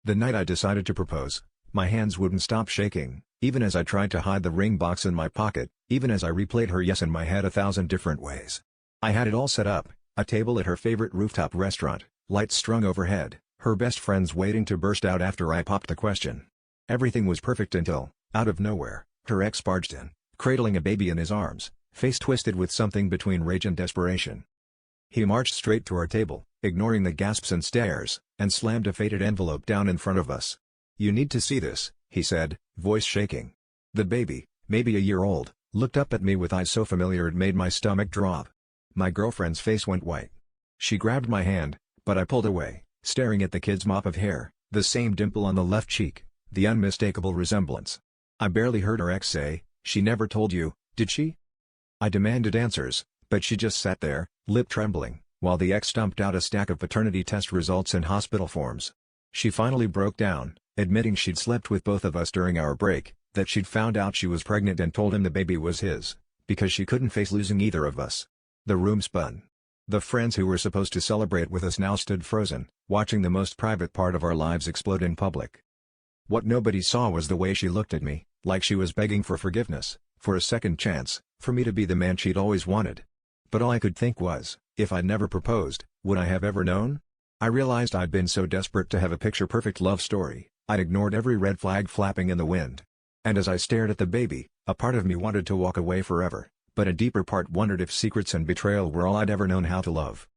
The night I decided to propose, my hands wouldn't stop shaking, even as I tried to hide the ring box in my pocket, even as I replayed her yes in my head 1,000 different ways. I had it all set up, a table at her favorite rooftop restaurant, lights strung overhead, her best friends waiting to burst out after I popped the question. Everything was perfect until, out of nowhere, her ex barged in, cradling a baby in his arms, face twisted with something between rage and desperation. He marched straight to our table, ignoring the gasps and stares, and slammed a faded envelope down in front of us. "You need to see this," he said, voice shaking. The baby, maybe a year old, looked up at me with eyes so familiar it made my stomach drop. My girlfriend's face went white. She grabbed my hand, but I pulled away, staring at the kid's mop of hair, the same dimple on the left cheek, the unmistakable resemblance. I barely heard her ex say, "She never told you, did she?" I demanded answers, but she just sat there, lip trembling, while the ex dumped out a stack of paternity test results and hospital forms. She finally broke down, admitting she'd slept with both of us during our break, that she'd found out she was pregnant and told him the baby was his, because she couldn't face losing either of us. The room spun. The friends who were supposed to celebrate with us now stood frozen, watching the most private part of our lives explode in public. What nobody saw was the way she looked at me, like she was begging for forgiveness, for a second chance, for me to be the man she'd always wanted. But all I could think was, if I'd never proposed, would I have ever known? I realized I'd been so desperate to have a picture-perfect love story, I'd ignored every red flag flapping in the wind. And as I stared at the baby, a part of me wanted to walk away forever, but a deeper part wondered if secrets and betrayal were all I'd ever known how to love.